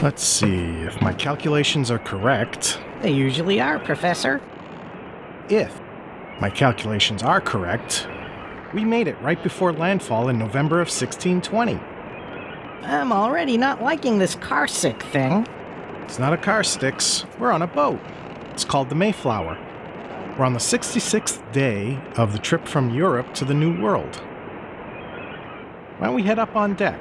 Let's see, if my calculations are correct. They usually are, Professor. If my calculations are correct, we made it right before landfall in November of 1620. I'm already not liking this car sick thing. It's not a car, Sticks. We're on a boat. It's called the Mayflower. We're on the 66th day of the trip from Europe to the New World. Why don't we head up on deck?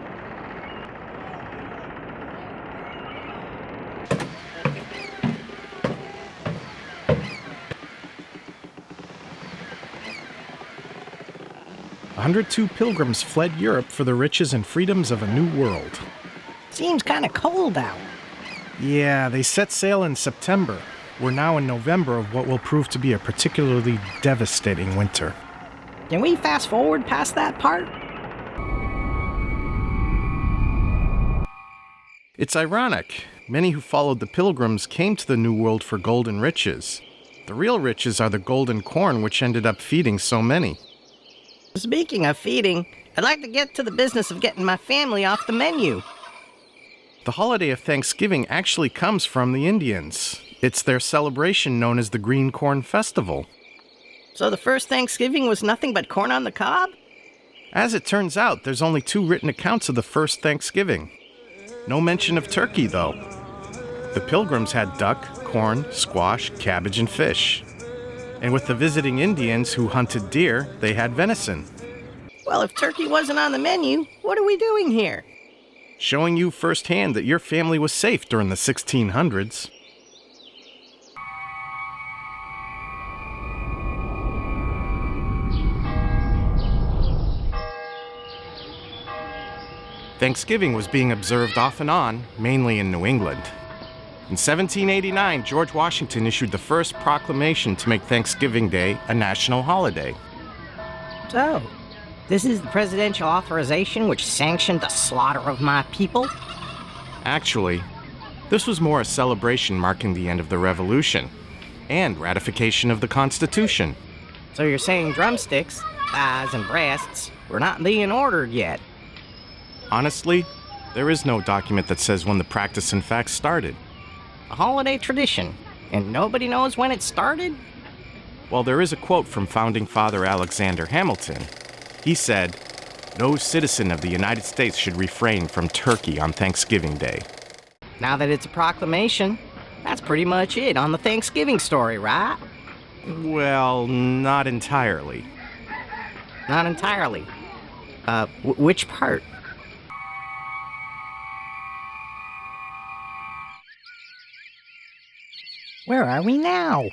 A 102 pilgrims fled Europe for the riches and freedoms of a new world. Seems kind of cold out. Yeah, they set sail in September. We're now in November of what will prove to be a particularly devastating winter. Can we fast forward past that part? It's ironic. Many who followed the Pilgrims came to the New World for gold and riches. The real riches are the gold and corn which ended up feeding so many. Speaking of feeding, I'd like to get to the business of getting my family off the menu. The holiday of Thanksgiving actually comes from the Indians. It's their celebration known as the Green Corn Festival. So the first Thanksgiving was nothing but corn on the cob? As it turns out, there's only 2 written accounts of the first Thanksgiving. No mention of turkey, though. The Pilgrims had duck, corn, squash, cabbage, and fish. And with the visiting Indians who hunted deer, they had venison. Well, if turkey wasn't on the menu, what are we doing here? Showing you firsthand that your family was safe during the 1600s. Thanksgiving was being observed off and on, mainly in New England. In 1789, George Washington issued the first proclamation to make Thanksgiving Day a national holiday. So, this is the presidential authorization which sanctioned the slaughter of my people? Actually, this was more a celebration marking the end of the Revolution and ratification of the Constitution. So you're saying drumsticks, thighs, and breasts were not being ordered yet? Honestly, there is no document that says when the practice in fact started. A holiday tradition, and nobody knows when it started? Well, there is a quote from Founding Father Alexander Hamilton. He said, "No citizen of the United States should refrain from turkey on Thanksgiving Day." Now that it's a proclamation, that's pretty much it on the Thanksgiving story, right? Well, not entirely. Not entirely. Which part? Where are we now?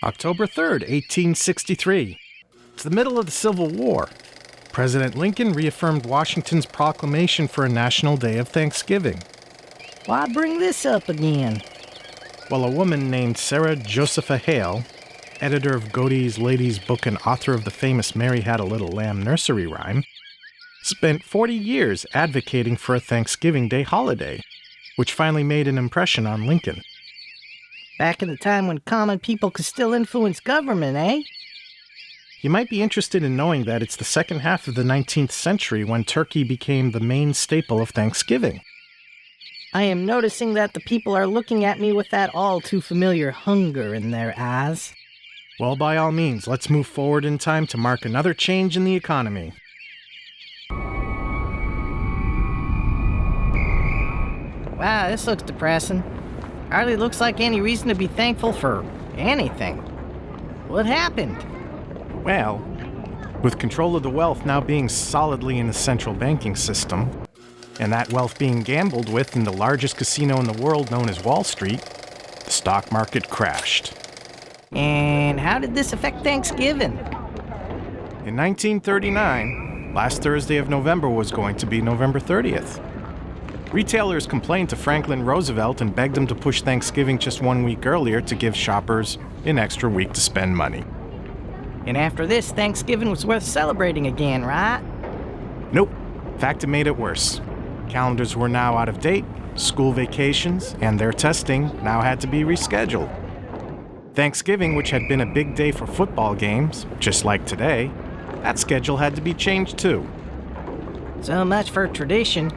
October 3rd, 1863. It's the middle of the Civil War. President Lincoln reaffirmed Washington's proclamation for a national day of Thanksgiving. Why bring this up again? Well, a woman named Sarah Josepha Hale, editor of Godey's Lady's Book and author of the famous Mary Had a Little Lamb nursery rhyme, spent 40 years advocating for a Thanksgiving Day holiday, which finally made an impression on Lincoln. Back in the time when common people could still influence government, eh? You might be interested in knowing that it's the second half of the 19th century when turkey became the main staple of Thanksgiving. I am noticing that the people are looking at me with that all-too-familiar hunger in their eyes. Well, by all means, let's move forward in time to mark another change in the economy. Wow, this looks depressing. Hardly looks like any reason to be thankful for anything. What happened? Well, with control of the wealth now being solidly in the central banking system, and that wealth being gambled with in the largest casino in the world known as Wall Street, the stock market crashed. And how did this affect Thanksgiving? In 1939, last Thursday of November was going to be November 30th. Retailers complained to Franklin Roosevelt and begged him to push Thanksgiving just 1 week earlier to give shoppers an extra week to spend money. And after this, Thanksgiving was worth celebrating again, right? Nope. In fact, it made it worse. Calendars were now out of date, school vacations, and their testing now had to be rescheduled. Thanksgiving, which had been a big day for football games, just like today, that schedule had to be changed too. So much for tradition.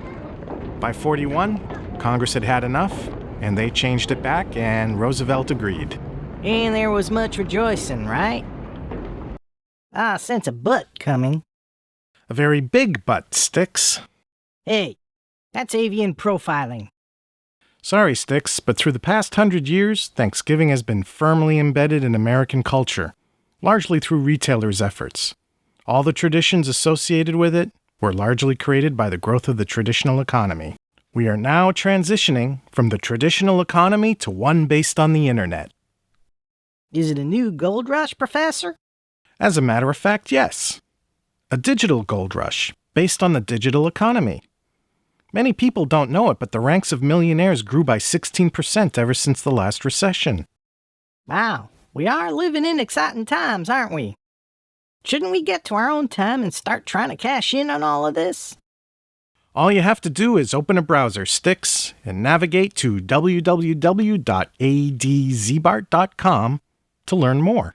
By 41, Congress had had enough, and they changed it back, and Roosevelt agreed. And there was much rejoicing, right? I sense a but coming. A very big butt, Sticks. Hey, that's avian profiling. Sorry, Sticks, but through the past 100 years, Thanksgiving has been firmly embedded in American culture, largely through retailers' efforts. All the traditions associated with it were largely created by the growth of the traditional economy. We are now transitioning from the traditional economy to one based on the internet. Is it a new gold rush, Professor? As a matter of fact, yes. A digital gold rush, based on the digital economy. Many people don't know it, but the ranks of millionaires grew by 16% ever since the last recession. Wow, we are living in exciting times, aren't we? Shouldn't we get to our own time and start trying to cash in on all of this? All you have to do is open a browser, Sticks, and navigate to www.adzbart.com to learn more.